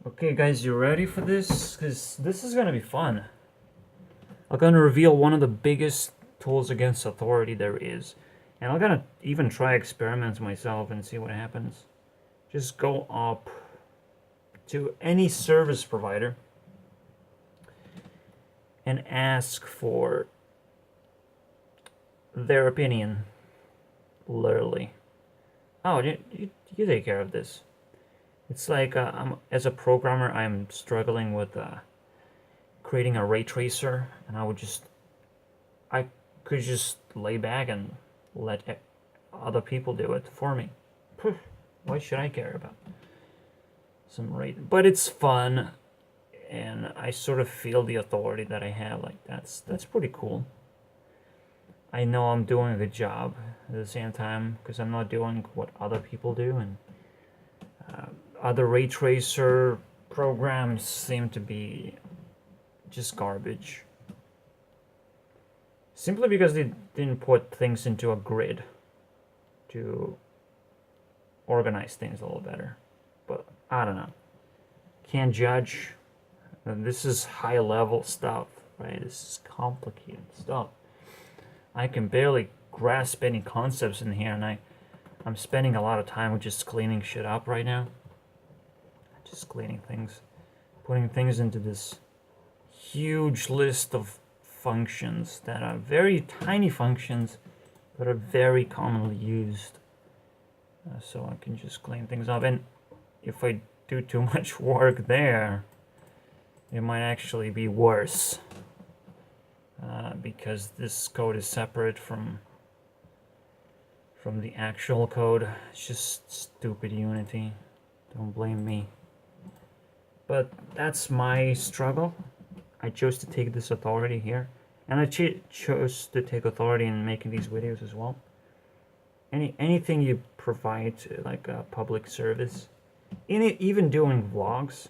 Okay, guys, you ready for this? Because this is gonna be fun. I'm gonna reveal one of the biggest tools against authority there is. And I'm gonna even try experiments myself and see what happens. Just go up to any service provider and ask for their opinion, literally. Oh, you take care of this. It's like as a programmer, I'm struggling with creating a ray tracer, and I could just lay back and let other people do it for me. Why should I care about some ray? But it's fun, and I sort of feel the authority that I have. Like that's pretty cool. I know I'm doing a good job at the same time because I'm not doing what other people do, and other ray tracer programs seem to be just garbage. Simply because they didn't put things into a grid to organize things a little better. But I don't know. Can't judge. This is high level stuff, right? This is complicated stuff. I can barely grasp any concepts in here, and I'm spending a lot of time with just cleaning shit up right now. Just cleaning things, putting things into this huge list of functions that are very tiny functions but are very commonly used. So I can just clean things up. And if I do too much work there, it might actually be worse. Because this code is separate from the actual code. It's just stupid Unity. Don't blame me. But that's my struggle. I chose to take this authority here. And I chose to take authority in making these videos as well. Anything you provide to like a public service, even doing vlogs,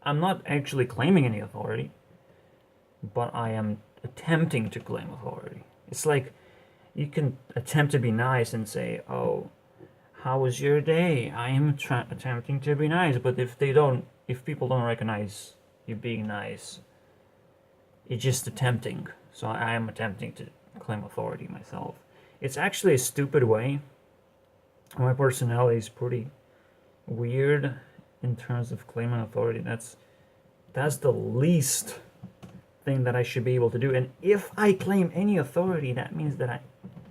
I'm not actually claiming any authority, but I am attempting to claim authority. It's like you can attempt to be nice and say, "Oh, how was your day?" I am attempting to be nice, but if people don't recognize you being nice, it's just attempting. So I am attempting to claim authority myself. It's actually a stupid way. My personality is pretty weird in terms of claiming authority. That's the least thing that I should be able to do. And if I claim any authority, that means that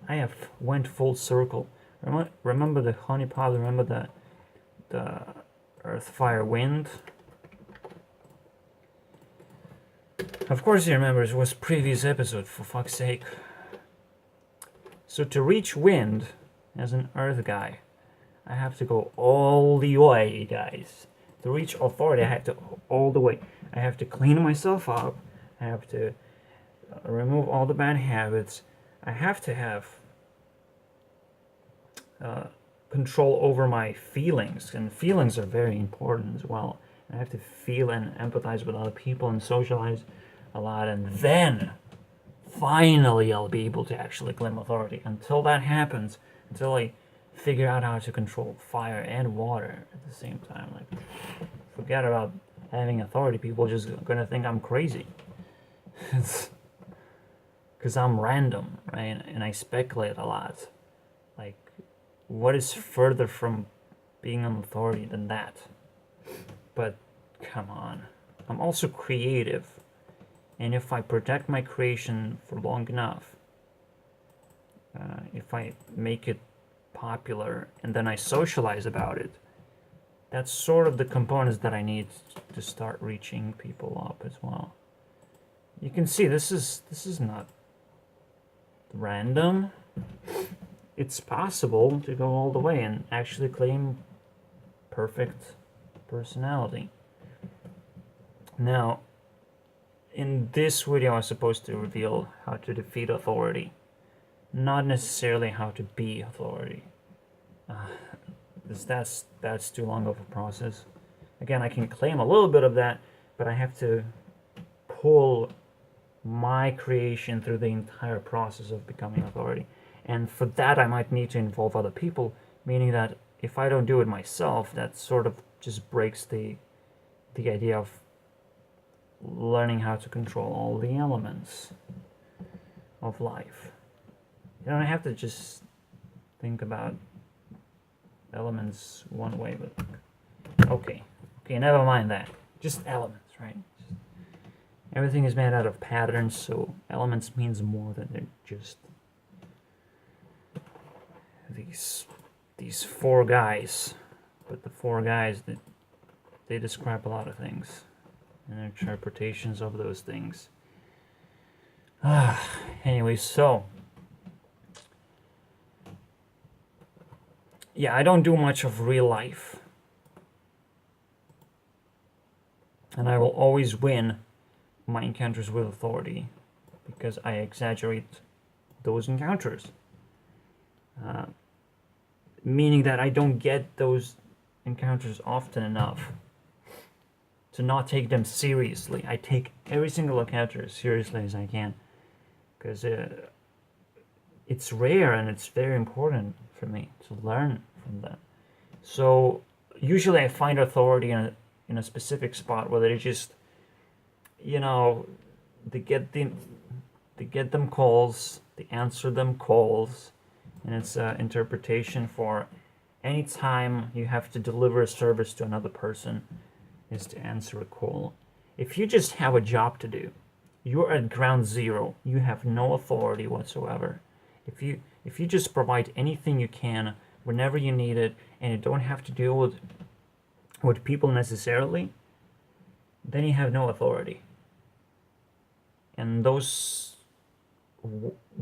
I have went full circle. Remember the honeypot? Remember the earth, fire, wind? Of course he remembers. It was previous episode, for fuck's sake. So to reach wind as an earth guy, I have to go all the way, guys. To reach authority, I have to all the way. I have to clean myself up. I have to remove all the bad habits. I have to have control over my feelings, and feelings are very important as well. I have to feel and empathize with other people and socialize a lot, and then finally I'll be able to actually claim authority. Until that happens, until I figure out how to control fire and water at the same time, like, forget about having authority. People are just gonna think I'm crazy. Because I'm random, right? And I speculate a lot. Like, what is further from being an authority than that? But come on. I'm also creative. And if I protect my creation for long enough, if I make it popular and then I socialize about it, that's sort of the components that I need to start reaching people up as well. You can see this is not random. It's possible to go all the way and actually claim perfect personality. Now, in this video, I was supposed to reveal how to defeat authority, not necessarily how to be authority. That's too long of a process. Again, I can claim a little bit of that, but I have to pull my creation through the entire process of becoming authority. And for that, I might need to involve other people, meaning that if I don't do it myself, that sort of just breaks the idea of learning how to control all the elements of life. You don't have to just think about elements one way, but okay, never mind that. Just elements, right? Everything is made out of patterns, so elements means more than just these four guys. But the four guys, they describe a lot of things and interpretations of those things. Anyway, so yeah, I don't do much of real life, and I will always win my encounters with authority because I exaggerate those encounters, meaning that I don't get those encounters often enough to not take them seriously. I take every single encounter as seriously as I can because it's rare and it's very important for me to learn from them. So usually I find authority in a specific spot, whether it's just, they get them calls, they answer them calls, and it's an interpretation for any time you have to deliver a service to another person is to answer a call. If you just have a job to do, you're at ground zero. You have no authority whatsoever. If you just provide anything you can whenever you need it, and you don't have to deal with people necessarily, then you have no authority. And those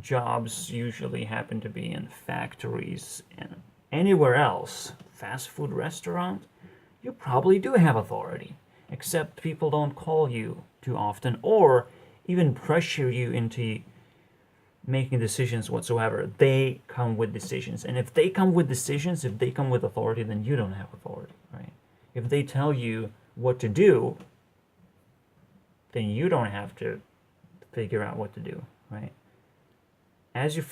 jobs usually happen to be in factories and anywhere else. Fast food restaurant, you probably do have authority, except people don't call you too often or even pressure you into making decisions whatsoever. They come with decisions, and if they come with decisions, if they come with authority, then you don't have authority, right? If they tell you what to do, then you don't have to figure out what to do, right? As you're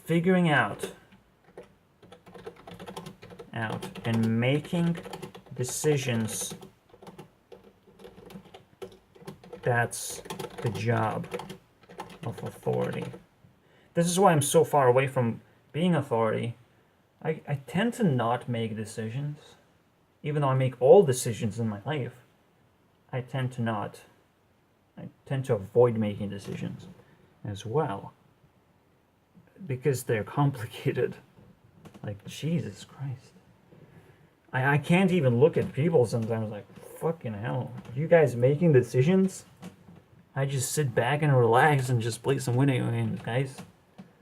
figuring out and making decisions, that's the job of authority. This is why I'm so far away from being authority. I tend to not make decisions. Even though I make all decisions in my life, I tend to avoid making decisions as well. Because they're complicated. Like, Jesus Christ. I can't even look at people sometimes like, fucking hell, you guys making decisions? I just sit back and relax and just play some video games, guys.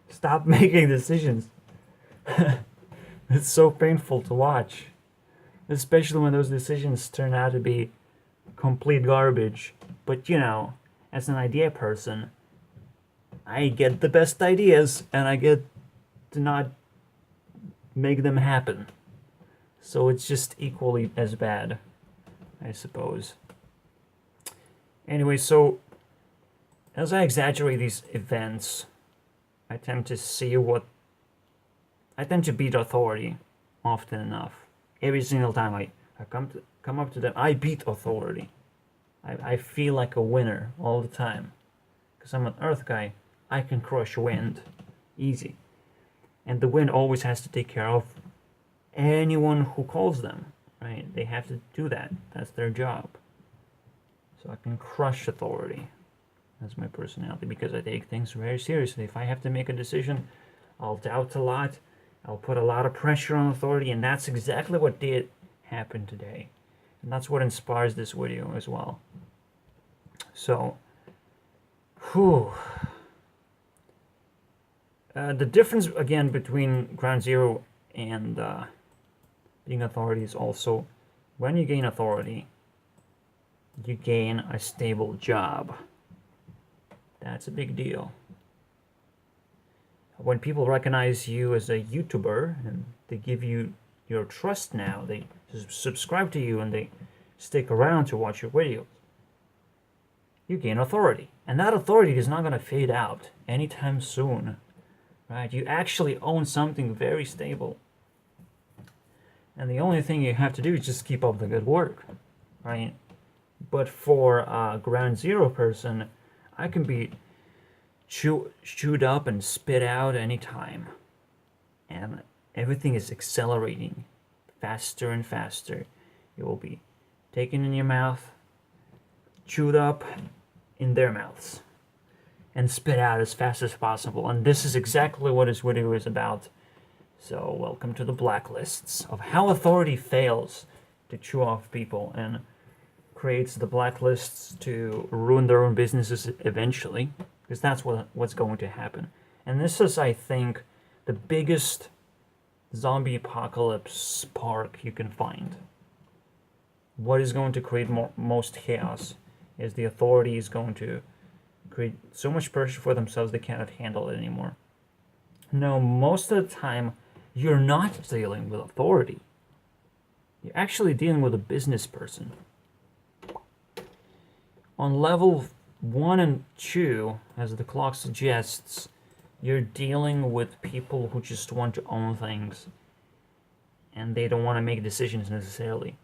Stop making decisions. It's so painful to watch. Especially when those decisions turn out to be complete garbage. But as an idea person, I get the best ideas and I get to not make them happen. So it's just equally as bad, I suppose. Anyway, so as I exaggerate these events, I tend to beat authority often enough. Every single time I come up to them, I beat authority. I feel like a winner all the time. Because I'm an earth guy, I can crush wind. Easy. And the wind always has to take care of anyone who calls them, right? They have to do that. That's their job. So I can crush authority. That's my personality, because I take things very seriously. If I have to make a decision, I'll doubt a lot. I'll put a lot of pressure on authority, and that's exactly what did happen today. And that's what inspires this video as well. So, the difference, again, between ground zero and being authority is also, when you gain authority, you gain a stable job. That's a big deal. When people recognize you as a YouTuber and they give you your trust now, they subscribe to you and they stick around to watch your videos, you gain authority. And that authority is not going to fade out anytime soon, right? You actually own something very stable. And the only thing you have to do is just keep up the good work, right? But for a ground zero person, I can be chewed up and spit out anytime. And everything is accelerating faster and faster. It will be taken in your mouth, chewed up in their mouths, and spit out as fast as possible. And this is exactly what this video is about. So welcome to the blacklists of how authority fails to chew off people and creates the blacklists to ruin their own businesses eventually, because that's what's going to happen. And this is, I think, the biggest zombie apocalypse spark you can find. What is going to create most chaos is the authority is going to create so much pressure for themselves they cannot handle it anymore. No, most of the time, you're not dealing with authority. You're actually dealing with a business person. On level 1 and 2, as the clock suggests, you're dealing with people who just want to own things. And they don't want to make decisions necessarily.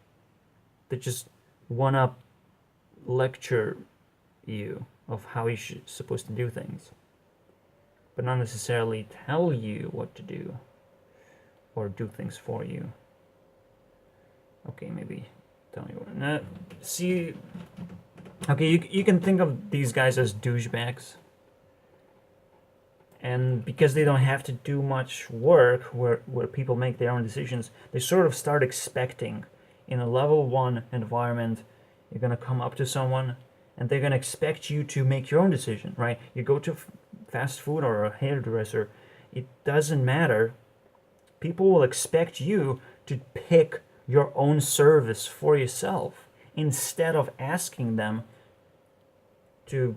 They just want to lecture you of how you're supposed to do things. But not necessarily tell you what to do. Or do things for you. Okay, maybe tell me what. No, see, okay, you can think of these guys as douchebags. And because they don't have to do much work where people make their own decisions, they sort of start expecting in a level 1 environment, you're going to come up to someone and they're going to expect you to make your own decision, right? You go to fast food or a hairdresser, it doesn't matter. People will expect you to pick your own service for yourself instead of asking them to,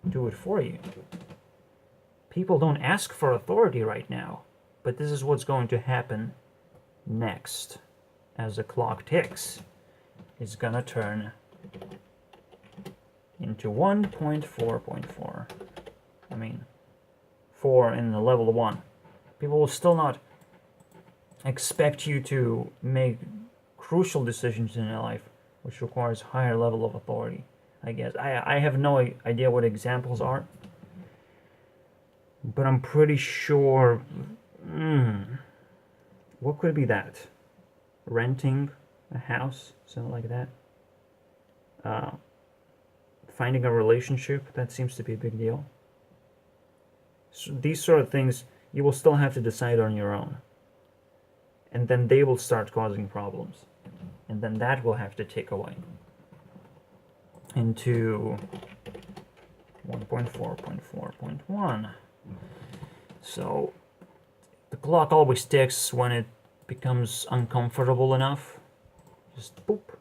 do it for you. People don't ask for authority right now, but this is what's going to happen next. As the clock ticks, it's gonna turn into 1.4.4. I mean, 4 in the level 1. People will still not expect you to make crucial decisions in your life, which requires higher level of authority, I guess. I have no idea what examples are, but I'm pretty sure... what could be that? Renting a house, something like that. Finding a relationship, that seems to be a big deal. So these sort of things you will still have to decide on your own. And then they will start causing problems. And then that will have to take away into 1.4.4.1. So the clock always ticks when it becomes uncomfortable enough. Just boop.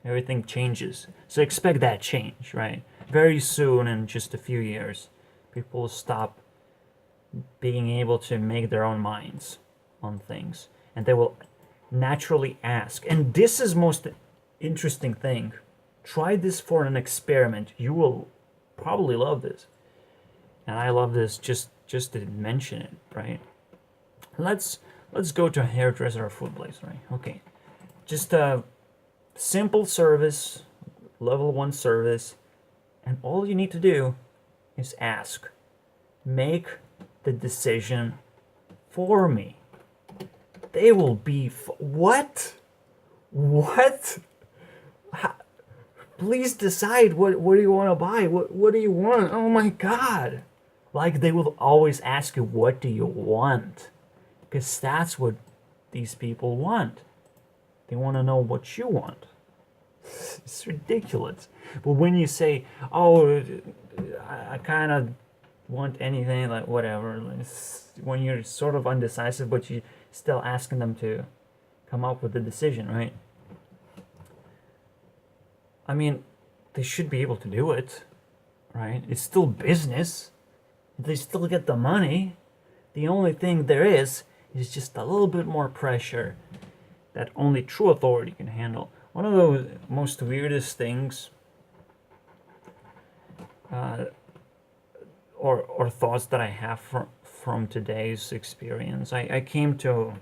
Everything changes. So expect that change, right? Very soon, in just a few years, people will stop being able to make their own minds on things, and they will naturally ask. And this is most interesting thing. Try this for an experiment. You will probably love this, and I love this just to mention it, right? Let's go to a hairdresser or food place, right? Okay, just a simple service, level 1 service, and all you need to do is ask. Make the decision for me. They will be... What? What? Please decide what do you want to buy? What do you want? Oh my god. Like, they will always ask you, what do you want? Because that's what these people want. They want to know what you want. It's ridiculous. But when you say, oh, I kind of want anything, like whatever, when you're sort of undecisive, but you're still asking them to come up with a decision, right? I mean, they should be able to do it, right? It's still business. They still get the money. The only thing there is just a little bit more pressure that only true authority can handle. One of the most weirdest things or thoughts that I have from today's experience, I came to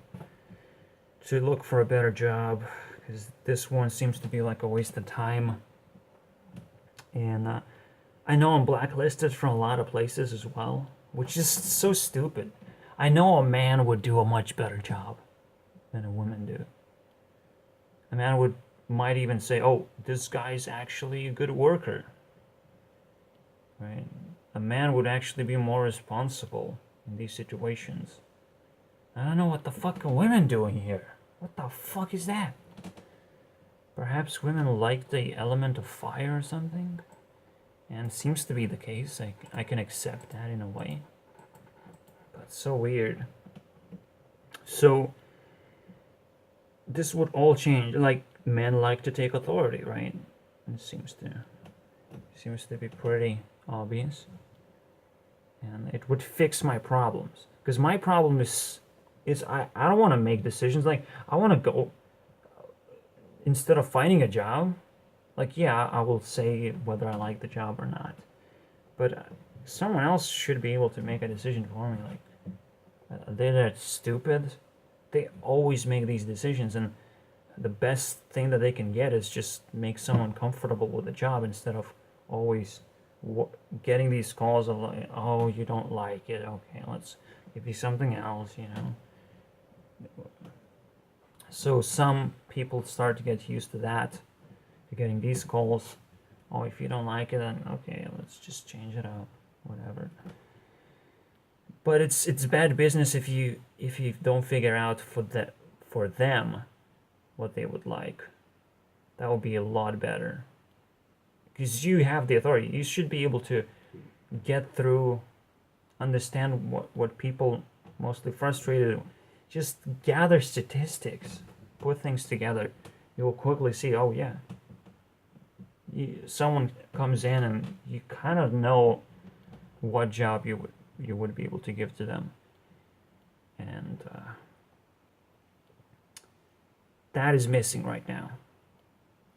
to look for a better job, because this one seems to be like a waste of time. And I know I'm blacklisted from a lot of places as well, which is so stupid. I know a man would do a much better job than a woman do. A man might even say, "Oh, this guy's actually a good worker." Right? A man would actually be more responsible in these situations. I don't know what the fuck are women doing here. What the fuck is that? Perhaps women like the element of fire or something? And seems to be the case. I can accept that in a way. But so weird. So, this would all change. Like, men like to take authority, right? It seems to be pretty obvious. And it would fix my problems. Because my problem is I don't want to make decisions. Like, I want to go, instead of finding a job, like, yeah, I will say whether I like the job or not. But someone else should be able to make a decision for me. Like, they're that stupid. They always make these decisions, and the best thing that they can get is just make someone comfortable with the job instead of always getting these calls of like, oh, you don't like it, okay, let's give you something else, you know. So some people start to get used to that, to getting these calls. Oh, if you don't like it, then okay, let's just change it up, whatever. But it's bad business if you don't figure out for them what they would like. That would be a lot better. Because you have the authority. You should be able to get through, understand what people mostly frustrated. Just gather statistics, put things together. You'll quickly see, oh yeah, someone comes in and you kind of know what job you would be able to give to them. And that is missing right now.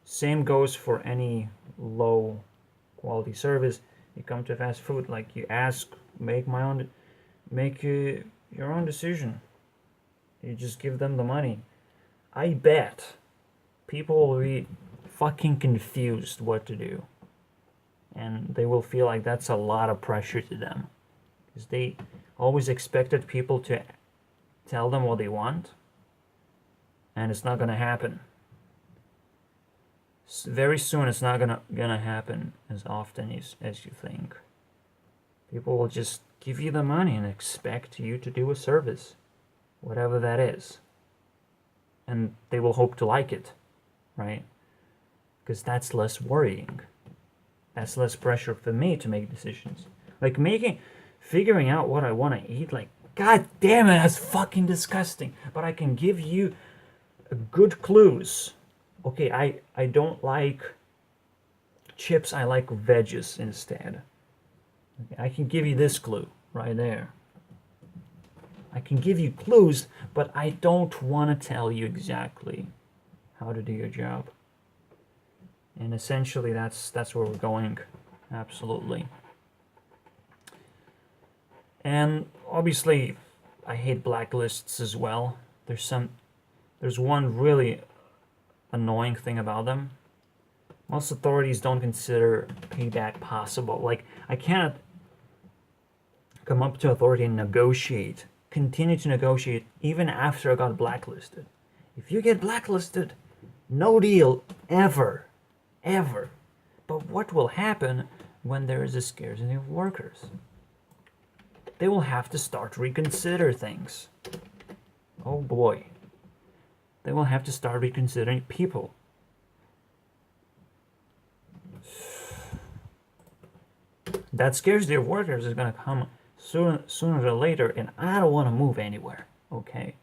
Same goes for any low quality service. You come to fast food, like you ask, make your own decision. You just give them the money. I bet people will be fucking confused what to do. And they will feel like that's a lot of pressure to them. Because they always expected people to tell them what they want. And it's not going to happen. Very soon it's not gonna happen as often as you think. People will just give you the money and expect you to do a service, whatever that is. And they will hope to like it, right? Because that's less worrying. That's less pressure for me to make decisions. Like figuring out what I want to eat, like, god damn it, that's fucking disgusting. But I can give you good clues. Okay, I don't like chips, I like veggies instead. Okay, I can give you this clue right there. I can give you clues, but I don't want to tell you exactly how to do your job. And essentially that's where we're going. Absolutely. And obviously I hate blacklists as well. There's one really annoying thing about them. Most authorities don't consider payback possible. Like, I cannot come up to authority and continue to negotiate even after I got blacklisted. If you get blacklisted, no deal, ever. But what will happen when there is a scarcity of workers? They will have to start to reconsider things. Oh boy. They will have to start reconsidering people. That scarcity of workers is going to come sooner or later, and I don't want to move anywhere, okay?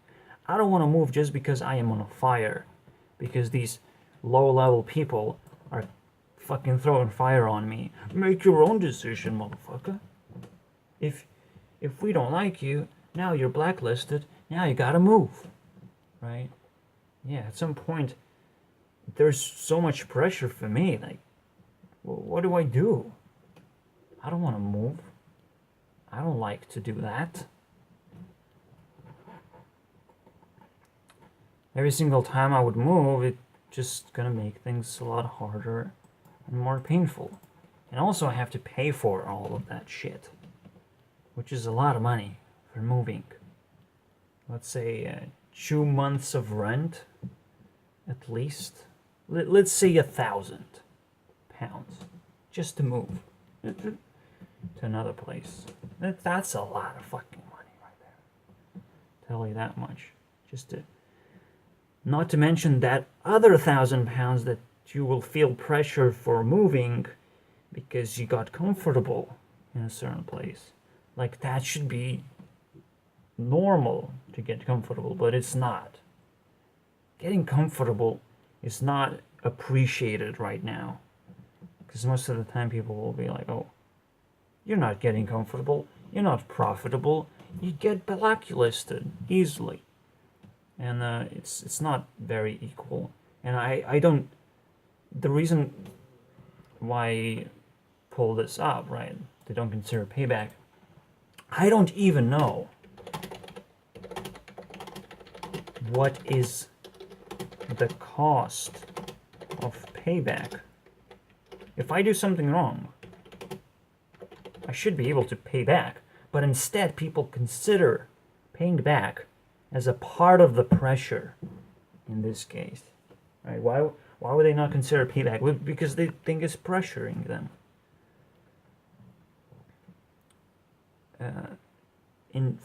I don't want to move just because I am on fire, because these low-level people are fucking throwing fire on me. Make your own decision, motherfucker. If we don't like you, now you're blacklisted, now you gotta move, right? Yeah, at some point, there's so much pressure for me. Like, what do I do? I don't want to move. I don't like to do that. every single time I would move, it just gonna make things a lot harder and more painful. And also I have to pay for all of that shit, which is a lot of money for moving. Let's say 2 months of rent, at least. Let's say £1,000 just to move to another place. That's a lot of fucking money right there. Tell you that much. Just to, not to mention that other £1,000 that you will feel pressure for moving because you got comfortable in a certain place. Like, that should be normal to get comfortable, but it's not. Getting comfortable is not appreciated right now, because most of the time people will be like, oh, you're not getting comfortable, you're not profitable, you get blacklisted easily. And it's not very equal. And I don't, the reason why I pull this up, right, they don't consider payback, I don't even know what is the cost of payback. If I do something wrong, I should be able to pay back, but instead people consider paying back as a part of the pressure in this case. Right? Why would they not consider payback? Well, because they think it's pressuring them.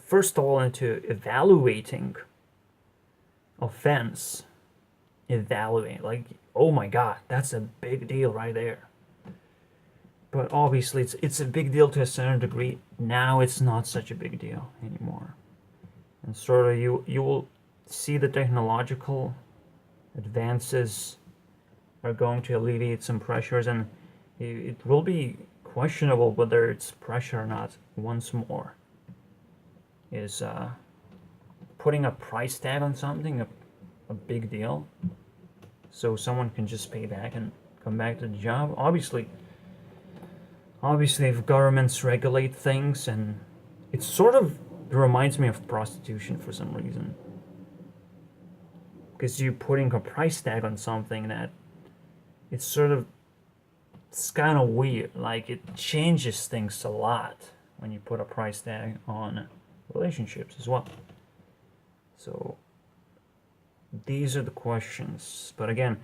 First of all, into evaluating offense, evaluate, like, oh my god, that's a big deal right there. But obviously it's a big deal to a certain degree. Now it's not such a big deal anymore. And sort of you will see the technological advances are going to alleviate some pressures, and it will be questionable whether it's pressure or not once more. Is putting a price tag on something a big deal so someone can just pay back and come back to the job? Obviously if governments regulate things, and it sort of reminds me of prostitution for some reason, because you're putting a price tag on something that it's kind of weird. Like, it changes things a lot when you put a price tag on relationships as well. So these are the questions, but again,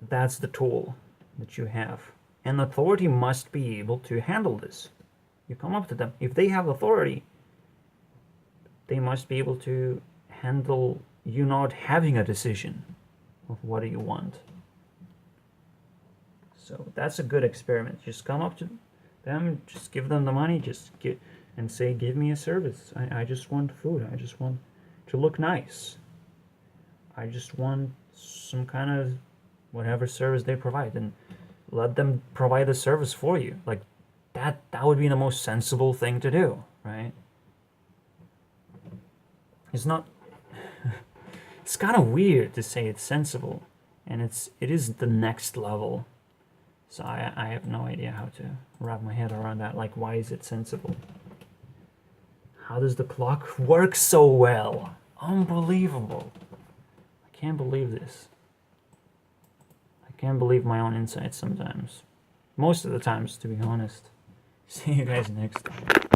that's the tool that you have, and authority must be able to handle this. You come up to them, if they have authority, they must be able to handle you not having a decision of what do you want. So that's a good experiment. Just come up to them, just give them the money, and say, give me a service. I just want food. I just want to look nice. I just want some kind of whatever service they provide, and let them provide the service for you. Like, that would be the most sensible thing to do, right? It's not it's kind of weird to say it's sensible, and it is the next level. So I have no idea how to wrap my head around that. Like, why is it sensible? How does the clock work so well? Unbelievable. I can't believe this. I can't believe my own insights sometimes. Most of the times, to be honest. See you guys next time.